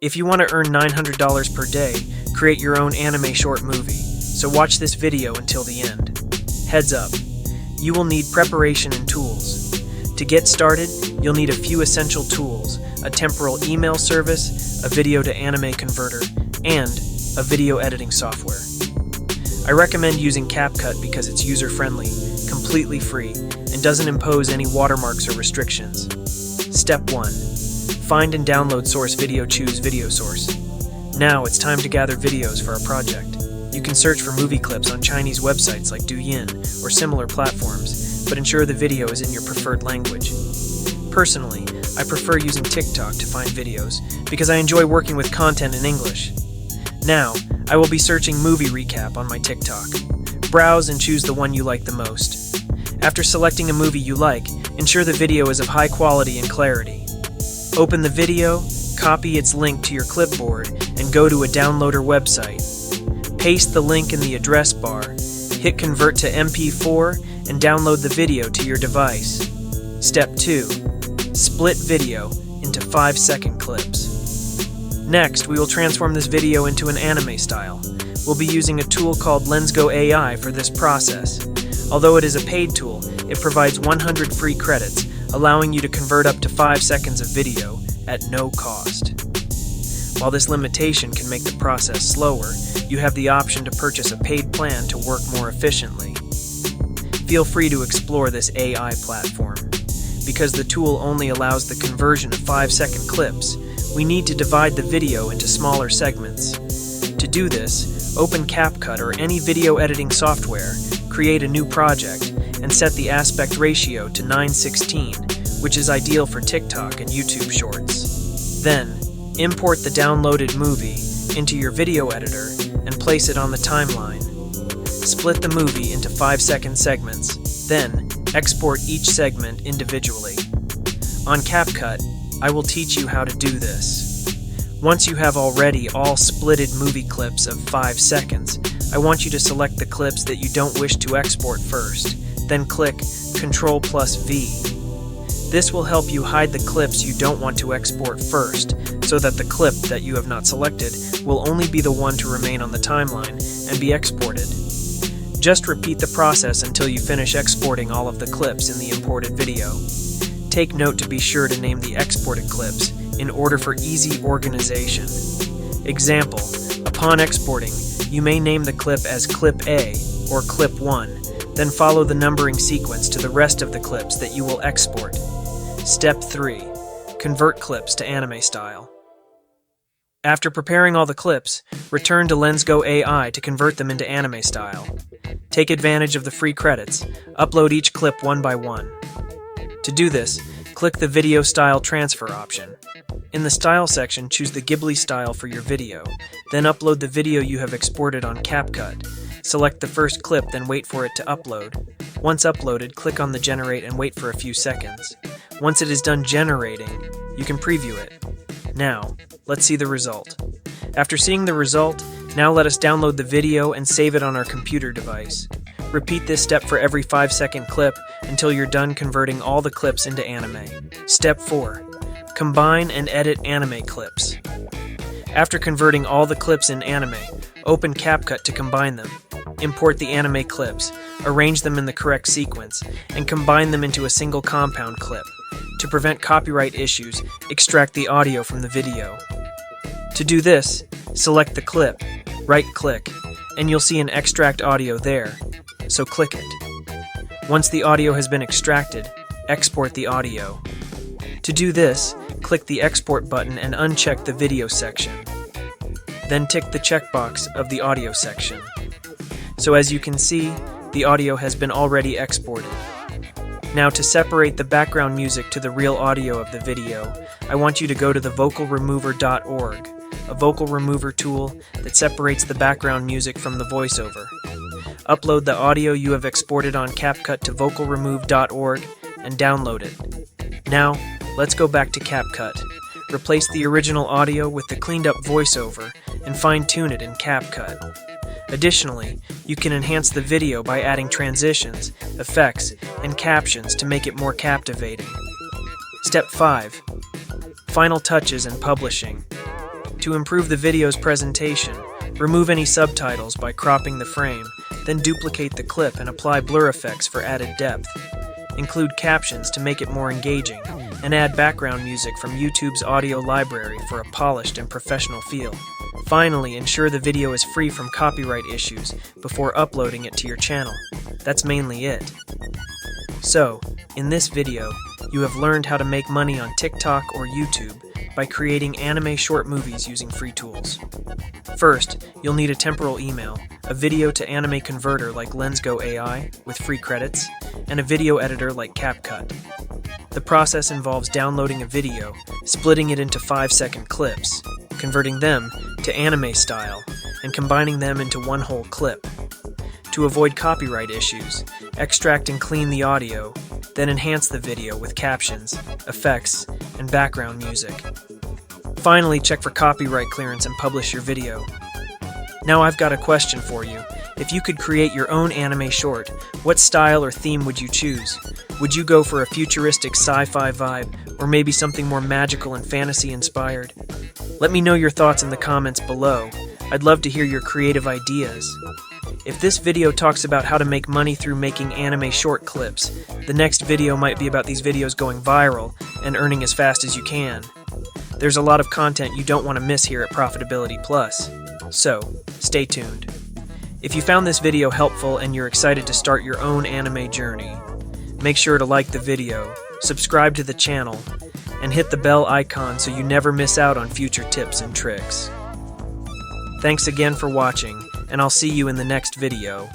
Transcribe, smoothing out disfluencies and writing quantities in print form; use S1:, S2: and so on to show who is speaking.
S1: If you want to earn $900 per day, create your own anime short movie. So watch this video until the end. Heads up, you will need preparation and tools. To get started, you'll need a few essential tools: a temporal email service, a video to anime converter, and a video editing software. I recommend using CapCut because it's user-friendly, completely free, and doesn't impose any watermarks or restrictions. Step 1. Find and download source video. Choose video source. Now it's time to gather videos for our project. You can search for movie clips on Chinese websites like Douyin or similar platforms, but ensure the video is in your preferred language. Personally, I prefer using TikTok to find videos because I enjoy working with content in English. Now, I will be searching movie recap on my TikTok. Browse and choose the one you like the most. After selecting a movie you like, ensure the video is of high quality and clarity. Open the video, copy its link to your clipboard, and go to a downloader website. Paste the link in the address bar, hit convert to MP4, and download the video to your device. Step 2. Split video into 5-second clips. Next, we will transform this video into an anime style. We'll be using a tool called LensGo AI for this process. Although it is a paid tool, it provides 100 free credits, allowing you to convert up to 5 seconds of video at no cost. While this limitation can make the process slower, you have the option to purchase a paid plan to work more efficiently. Feel free to explore this AI platform. Because the tool only allows the conversion of 5-second clips, we need to divide the video into smaller segments. To do this, open CapCut or any video editing software, create a new project, and set the aspect ratio to 9:16, which is ideal for TikTok and YouTube Shorts. Then, import the downloaded movie into your video editor and place it on the timeline. Split the movie into 5-second segments, then export each segment individually. On CapCut, I will teach you how to do this. Once you have already all splitted movie clips of 5 seconds, I want you to select the clips that you don't wish to export first, then click Ctrl+V. This will help you hide the clips you don't want to export first, so that the clip that you have not selected will only be the one to remain on the timeline and be exported. Just repeat the process until you finish exporting all of the clips in the imported video. Take note to be sure to name the exported clips in order for easy organization. Example, upon exporting, you may name the clip as Clip A or Clip 1, then follow the numbering sequence to the rest of the clips that you will export. Step 3. Convert clips to anime style. After preparing all the clips, return to LensGo AI to convert them into anime style. Take advantage of the free credits. Upload each clip one by one. To do this, click the Video Style Transfer option. In the Style section, choose the Ghibli style for your video. Then upload the video you have exported on CapCut. Select the first clip, then wait for it to upload. Once uploaded, click on the Generate and wait for a few seconds. Once it is done generating, you can preview it. Now, let's see the result. After seeing the result, now let us download the video and save it on our computer device. Repeat this step for every 5-second clip until you're done converting all the clips into anime. Step 4. Combine and edit anime clips. After converting all the clips in anime, open CapCut to combine them. Import the anime clips, arrange them in the correct sequence, and combine them into a single compound clip. To prevent copyright issues, extract the audio from the video. To do this, select the clip, right-click, and you'll see an extract audio there, so click it. Once the audio has been extracted, export the audio. To do this, click the Export button and uncheck the video section. Then tick the checkbox of the audio section. So as you can see, the audio has been already exported. Now to separate the background music to the real audio of the video, I want you to go to the vocalremover.org, a vocal remover tool that separates the background music from the voiceover. Upload the audio you have exported on CapCut to vocalremove.org and download it. Now, let's go back to CapCut. Replace the original audio with the cleaned up voiceover and fine-tune it in CapCut. Additionally, you can enhance the video by adding transitions, effects, and captions to make it more captivating. Step 5. Final touches and publishing. To improve the video's presentation, remove any subtitles by cropping the frame, then duplicate the clip and apply blur effects for added depth. Include captions to make it more engaging, and add background music from YouTube's audio library for a polished and professional feel. Finally, ensure the video is free from copyright issues before uploading it to your channel. That's mainly it. So, in this video, you have learned how to make money on TikTok or YouTube by creating anime short movies using free tools. First, you'll need a temporal email, a video to anime converter like LensGo AI with free credits, and a video editor like CapCut. The process involves downloading a video, splitting it into 5-second clips, converting them to anime style, and combining them into one whole clip. To avoid copyright issues, extract and clean the audio, then enhance the video with captions, effects, and background music. Finally, check for copyright clearance and publish your video. Now I've got a question for you. If you could create your own anime short, what style or theme would you choose? Would you go for a futuristic sci-fi vibe, or maybe something more magical and fantasy-inspired? Let me know your thoughts in the comments below. I'd love to hear your creative ideas. If this video talks about how to make money through making anime short clips, the next video might be about these videos going viral and earning as fast as you can. There's a lot of content you don't want to miss here at Profitability Plus. So, stay tuned. If you found this video helpful and you're excited to start your own anime journey, make sure to like the video, subscribe to the channel, and hit the bell icon so you never miss out on future tips and tricks. Thanks again for watching, and I'll see you in the next video.